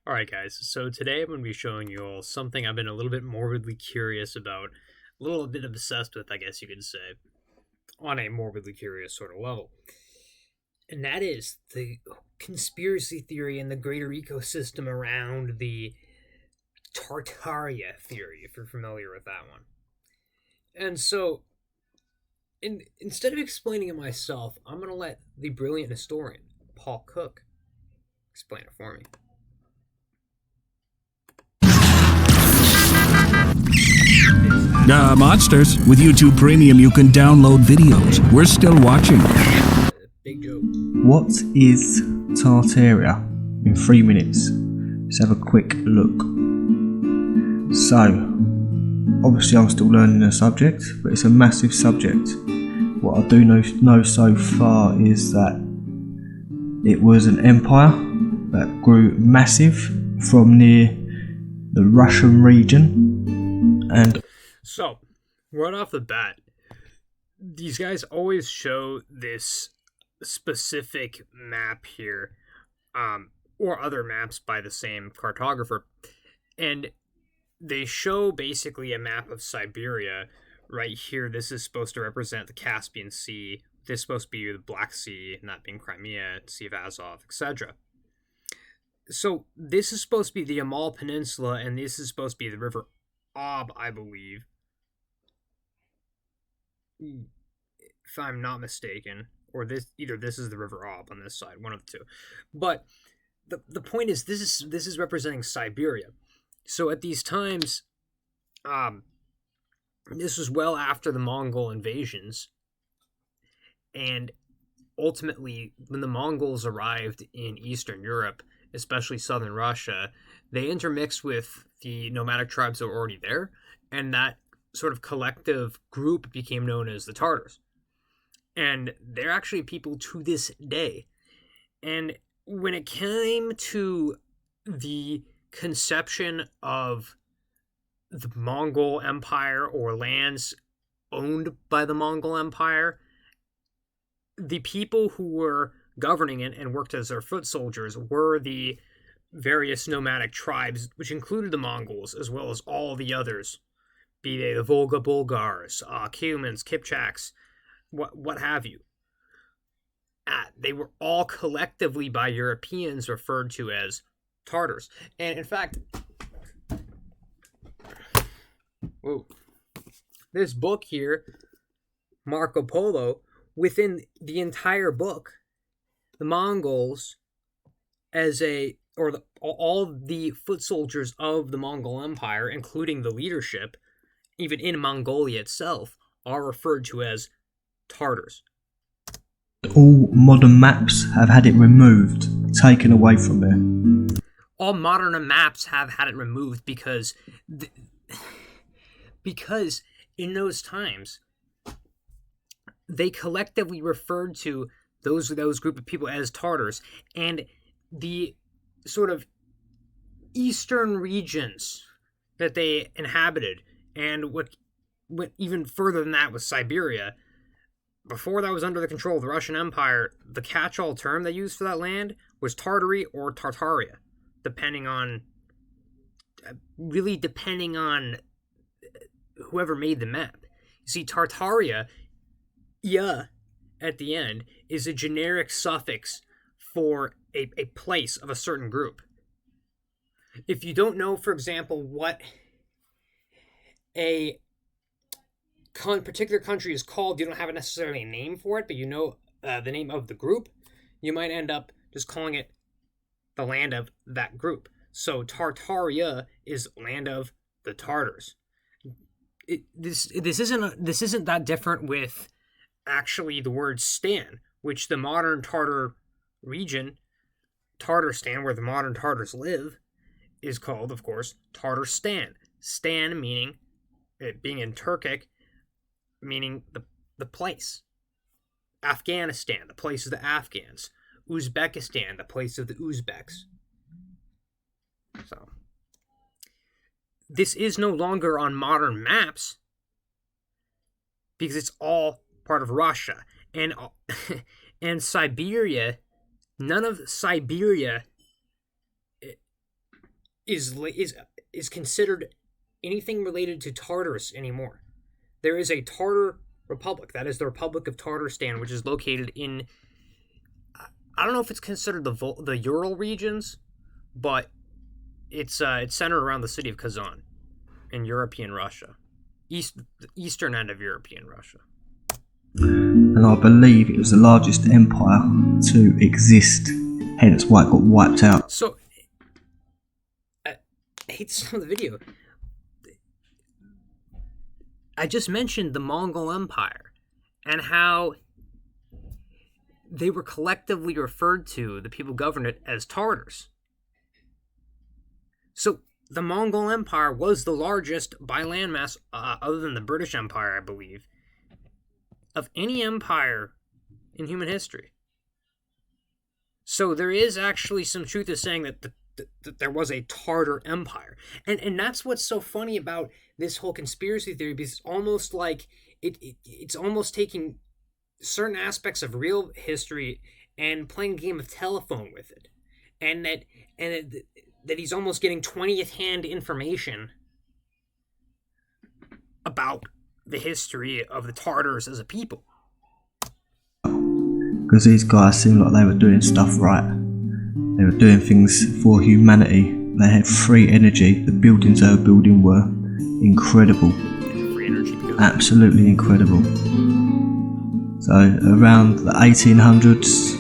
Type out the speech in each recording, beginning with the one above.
Alright guys, so today I'm going to be showing you all something I've been a little bit morbidly curious about, a little bit obsessed with, I guess you could say, on a morbidly curious sort of level. And that is the conspiracy theory and the greater ecosystem around the Tartaria theory, if you're familiar with that one. And so, instead of explaining it myself, I'm going to let the brilliant historian, Paul Cook, explain it for me. Monsters. With YouTube Premium, you can download videos. We're still watching. Big joke. What is Tartaria? In 3 minutes. Let's have a quick look. So, obviously I'm still learning the subject, but it's a massive subject. What I do know so far is that it was an empire that grew massive from near the Russian region, and So, right off the bat, these guys always show this specific map here, or other maps by the same cartographer, and they show basically a map of Siberia. Right here, this is supposed to represent the Caspian Sea. This is supposed to be the Black Sea, and that being Crimea, Sea of Azov, etc. So, this is supposed to be the Amal Peninsula, and this is supposed to be the River Ob, I believe, if I'm not mistaken, or either this is the River Ob on this side, one of the two. But the point is, this is representing Siberia. So at these times, this was well after the Mongol invasions, and ultimately, when the Mongols arrived in Eastern Europe, especially southern Russia, they intermixed with the nomadic tribes that were already there, and that sort of collective group became known as the Tartars. And they're actually people to this day. And when it came to the conception of the Mongol Empire or lands owned by the Mongol Empire, the people who were governing it and worked as their foot soldiers were the various nomadic tribes, which included the Mongols as well as all the others, be they the Volga Bulgars, Cumans, Kipchaks, what have you. They were all collectively by Europeans referred to as Tartars. And in fact, this book here, Marco Polo, within the entire book, the Mongols all the foot soldiers of the Mongol Empire, including the leadership, even in Mongolia itself, are referred to as Tartars. all modern maps have had it removed, taken away from there. All modern maps have had it removed because in those times, they collectively referred to those group of people as Tartars, and the sort of eastern regions that they inhabited, and what went even further than that was Siberia. Before that was under the control of the Russian Empire, the catch-all term they used for that land was Tartary or Tartaria, depending on whoever made the map. You see, Tartaria, at the end, is a generic suffix for a place of a certain group. If you don't know, for example, what a particular country is called, you don't have necessarily a name for it, but you know the name of the group, you might end up just calling it the land of that group. So Tartaria is land of the Tartars. This isn't that different with actually the word Stan, which the modern Tartar region, Tatarstan, where the modern Tartars live, is called, of course, Tatarstan. Stan meaning, being in Turkic, meaning the place. Afghanistan, the place of the Afghans. Uzbekistan, the place of the Uzbeks. So, this is no longer on modern maps because it's all part of Russia. And Siberia, none of Siberia is considered anything related to Tartars anymore. There is a Tartar Republic. That is the Republic of Tatarstan, which is located in, I don't know if it's considered the Ural regions, but it's centered around the city of Kazan in European Russia, the eastern end of European Russia. And I believe it was the largest empire to exist, hence why it got wiped out. So, I hate to start the video. I just mentioned the Mongol Empire and how they were collectively referred to, the people who governed it, as Tartars. So the Mongol Empire was the largest by landmass, other than the British Empire, I believe, of any empire in human history. So there is actually some truth to saying that there was a Tartar Empire. And that's what's so funny about this whole conspiracy theory, because it's almost like it's almost taking certain aspects of real history and playing a game of telephone with it. And that he's almost getting 20th hand information about the history of the Tartars as a people. Because these guys seemed like they were doing stuff right. They were doing things for humanity. They had free energy. The buildings they were building were incredible. Free energy. Absolutely incredible. So around the 1800s,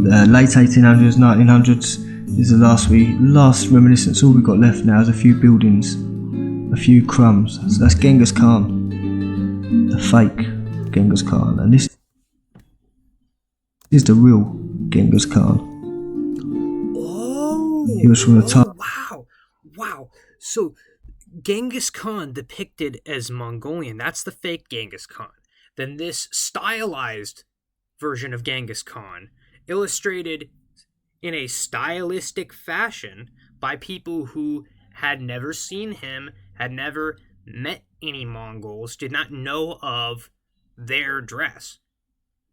the late 1800s, 1900s, is the last reminiscence. All we got left now is a few buildings, a few crumbs. So that's Genghis Khan, the fake Genghis Khan, and this is the real Genghis Khan. Oh, he was from the time. Wow. So Genghis Khan depicted as Mongolian. That's the fake Genghis Khan. Then this stylized version of Genghis Khan, illustrated in a stylistic fashion by people who had never seen him, had never met any Mongols, did not know of their dress.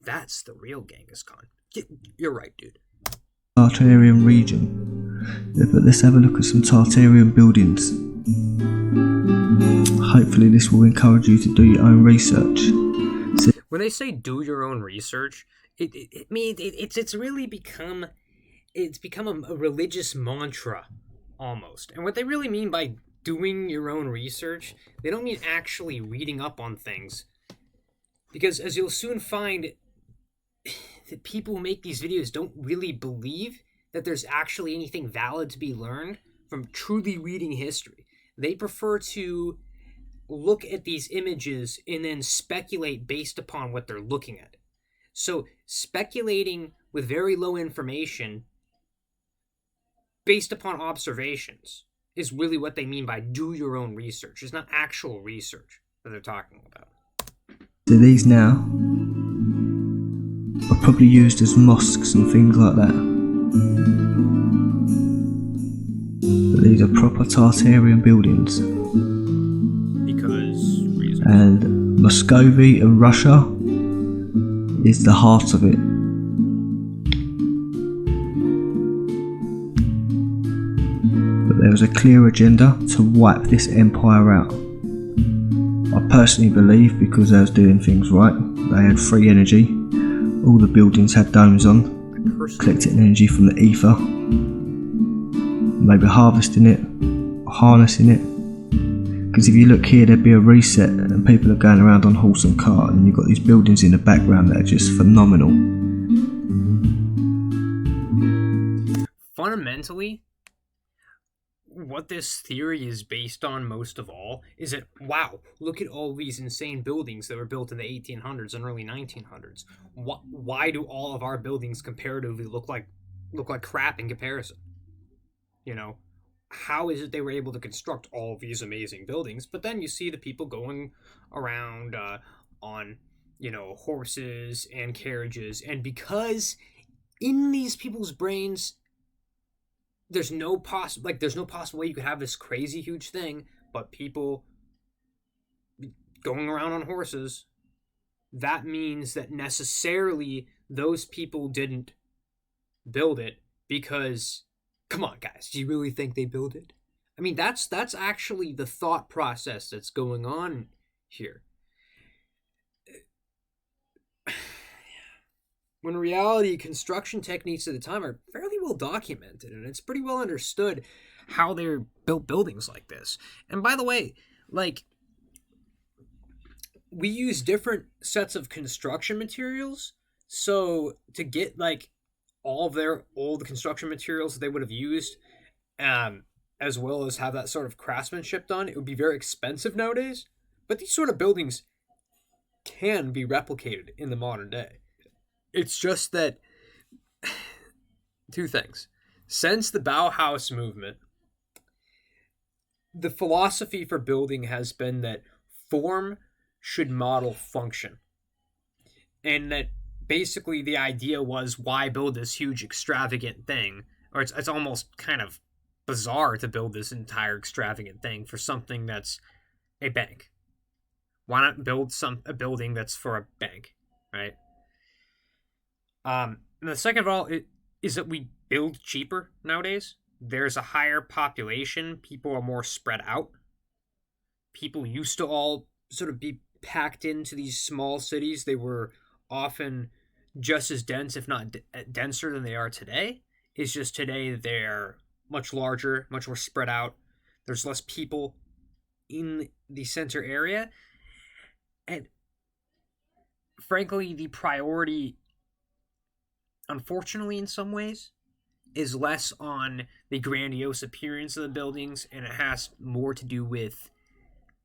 That's the real Genghis Khan. You're right, dude. Tartarian region. Yeah, but let's have a look at some Tartarian buildings. Hopefully this will encourage you to do your own research. When they say do your own research, it's really become a religious mantra almost. And what they really mean by doing your own research, they don't mean actually reading up on things. Because as you'll soon find, the people who make these videos don't really believe that there's actually anything valid to be learned from truly reading history. They prefer to look at these images and then speculate based upon what they're looking at. So speculating with very low information based upon observations is really what they mean by do your own research. It's not actual research that they're talking about. So these now are probably used as mosques and things like that. But these are proper Tartarian buildings. Because reasons. And Muscovy in Russia is the heart of it. But there was a clear agenda to wipe this empire out. I personally believe because they was doing things right. They had free energy. All the buildings had domes on, collecting energy from the ether, maybe harvesting it, harnessing it. Because if you look here, there'd be a reset and people are going around on horse and cart, and you've got these buildings in the background that are just phenomenal. Fundamentally, what this theory is based on most of all is that, wow, look at all these insane buildings that were built in the 1800s and early 1900s. Why do all of our buildings comparatively look like crap in comparison? You know, how is it they were able to construct all of these amazing buildings? But then you see the people going around on, horses and carriages, and because in these people's brains there's no possible way you could have this crazy huge thing, but people going around on horses, that means that necessarily those people didn't build it because Come on, guys, do you really think they built it? I mean, that's actually the thought process that's going on here. When in reality, construction techniques at the time are fairly well documented, and it's pretty well understood how they're built buildings like this. And by the way, like, we use different sets of construction materials, so to get like all of their old construction materials that they would have used, um, as well as have that sort of craftsmanship done, it would be very expensive nowadays. But these sort of buildings can be replicated in the modern day. It's just that two things. Since the Bauhaus movement, the philosophy for building has been that form should model function. And that basically the idea was, why build this huge extravagant thing? Or it's almost kind of bizarre to build this entire extravagant thing for something that's a bank. Why not build a building that's for a bank, right? And the second of all is that we build cheaper nowadays. There's a higher population. People are more spread out. People used to all sort of be packed into these small cities. They were often just as dense, if not denser than they are today. It's just today they're much larger, much more spread out. There's less people in the center area. And frankly, the priority, unfortunately in some ways, is less on the grandiose appearance of the buildings, and it has more to do with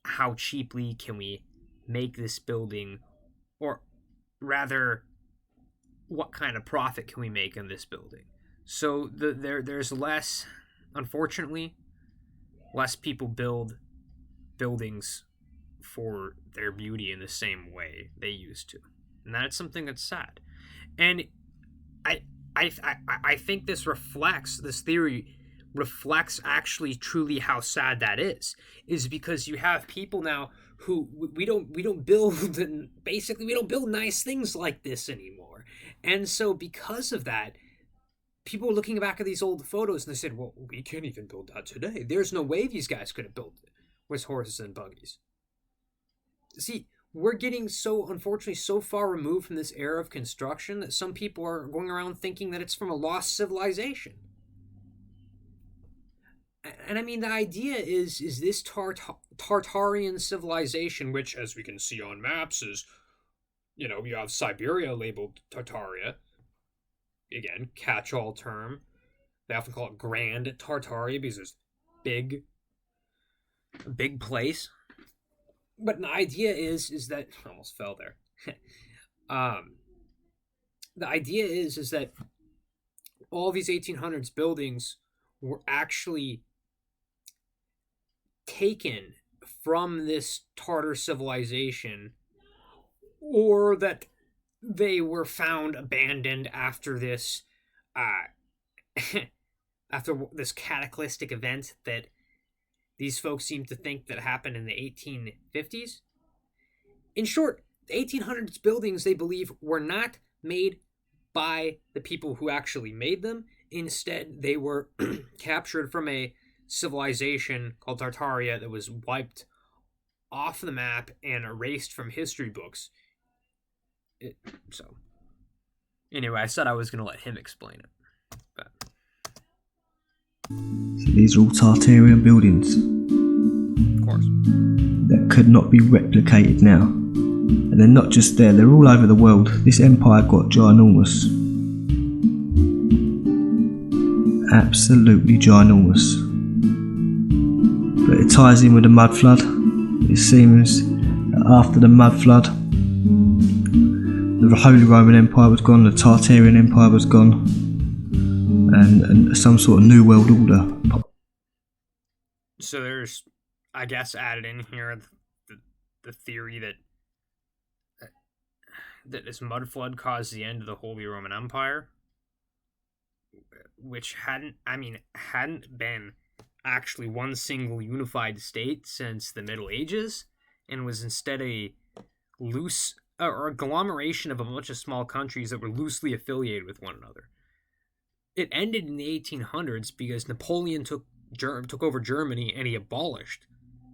how cheaply can we make this building, or rather, what kind of profit can we make on this building. So there's less, unfortunately, less people build buildings for their beauty in the same way they used to, and that's something that's sad. And I think this theory reflects actually truly how sad that is because you have people now who we don't build, and basically we don't build nice things like this anymore. And so because of that, people are looking back at these old photos and they said, well, we can't even build that today. There's no way these guys could have built it with horses and buggies. See, we're getting unfortunately so far removed from this era of construction that some people are going around thinking that it's from a lost civilization. And I mean, the idea is this Tartarian civilization, which, as we can see on maps, is, you have Siberia labeled Tartaria. Again, catch-all term. They often call it Grand Tartaria because it's a big place. But the idea is that I almost fell there. The idea is that all these 1800s buildings were actually taken from this Tartar civilization, or that they were found abandoned after this after this cataclysmic event that these folks seem to think that happened in the 1850s. In short, the 1800s buildings, they believe, were not made by the people who actually made them. Instead, they were captured from a civilization called Tartaria that was wiped off the map and erased from history books. So, anyway, I said I was going to let him explain it. But so these are all Tartarian buildings. Of course. That could not be replicated now. And they're not just there, they're all over the world. This empire got ginormous. Absolutely ginormous. But it ties in with the mud flood. It seems that after the mud flood, the Holy Roman Empire was gone, the Tartarian Empire was gone, and some sort of new world order. So there's, I guess, added in here the theory that this mud flood caused the end of the Holy Roman Empire, which hadn't been actually one single unified state since the Middle Ages, and was instead a loose or agglomeration of a bunch of small countries that were loosely affiliated with one another. it ended in the 1800s because Napoleon took over Germany and he abolished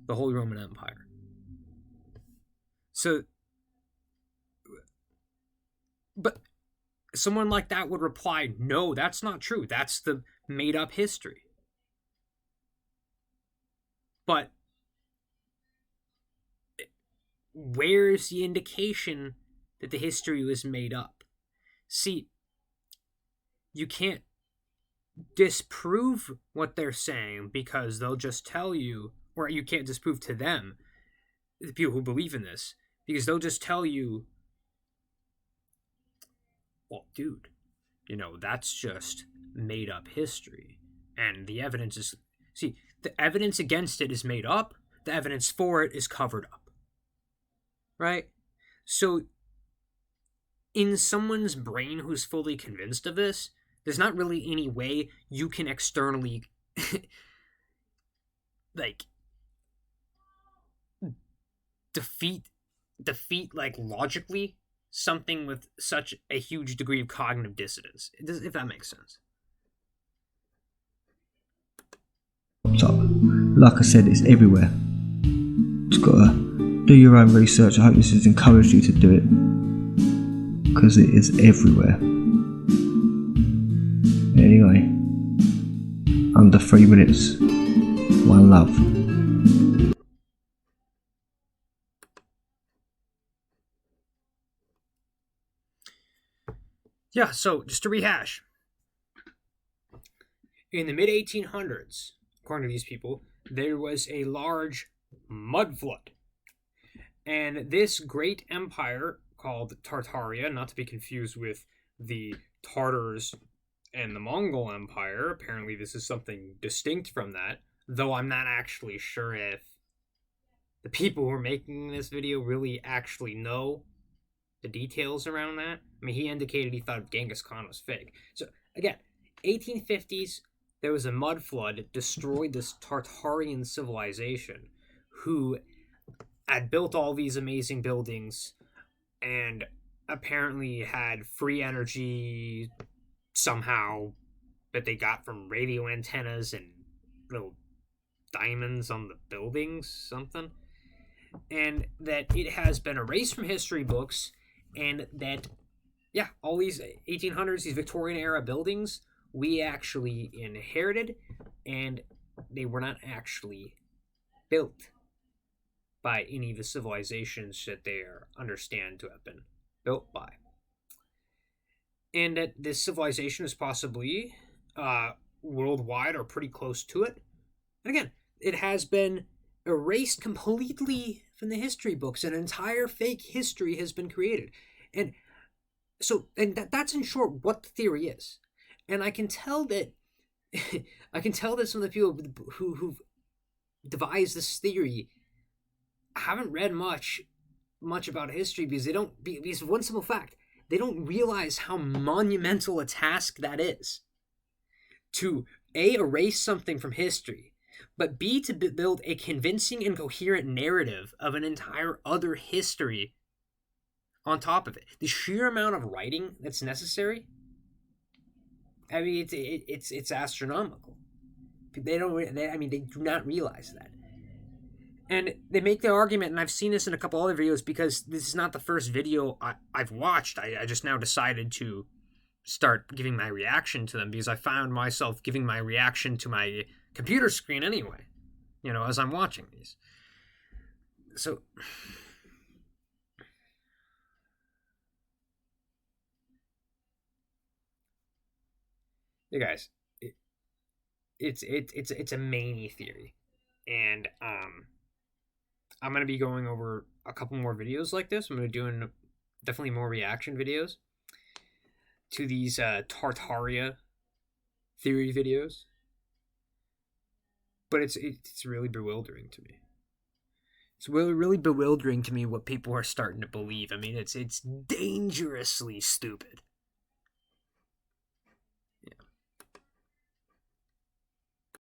the Holy Roman Empire. So, but someone like that would reply, no, that's not true. That's the made up history. But where's the indication that the history was made up? See, you can't disprove what they're saying because they'll just tell you, or you can't disprove to them, the people who believe in this, because they'll just tell you, well, dude, that's just made up history. And the evidence is, see, the evidence against it is made up, the evidence for it is covered up. Right? So, in someone's brain who's fully convinced of this, there's not really any way you can externally, defeat, logically, something with such a huge degree of cognitive dissonance, if that makes sense. So, like I said, it's everywhere. Just gotta do your own research. I hope this has encouraged you to do it, because it is everywhere. Anyway, under 3 minutes. One love. Yeah, so just to rehash. In the mid-1800s, according to these people, there was a large mud flood. And this great empire called Tartaria, not to be confused with the Tartars and the Mongol Empire, apparently this is something distinct from that, though I'm not actually sure if the people who are making this video really actually know the details around that. I mean, he indicated he thought Genghis Khan was fake. So, again, 1850s, there was a mud flood that destroyed this Tartarian civilization who had built all these amazing buildings and apparently had free energy somehow that they got from radio antennas and little diamonds on the buildings, something. And that it has been erased from history books, and that, yeah, all these 1800s, these Victorian era buildings, we actually inherited, and they were not actually built by any of the civilizations that they are understand to have been built by. And that this civilization is possibly worldwide or pretty close to it. And again, it has been erased completely from the history books. An entire fake history has been created. And so, that's in short what the theory is. And I can tell that some of the people who've devised this theory haven't read much about history because because one simple fact, they don't realize how monumental a task that is to A, erase something from history, but B, to build a convincing and coherent narrative of an entire other history on top of it. The sheer amount of writing that's necessary, I mean, it's astronomical. They do not realize that. And they make the argument, and I've seen this in a couple other videos because this is not the first video I've watched. I just now decided to start giving my reaction to them because I found myself giving my reaction to my computer screen anyway, as I'm watching these. So, you guys, it's a mania theory, and I'm going to be going over a couple more videos like this. I'm going to be doing definitely more reaction videos to these Tartaria theory videos. But it's really bewildering to me. It's really bewildering to me what people are starting to believe. I mean, it's dangerously stupid.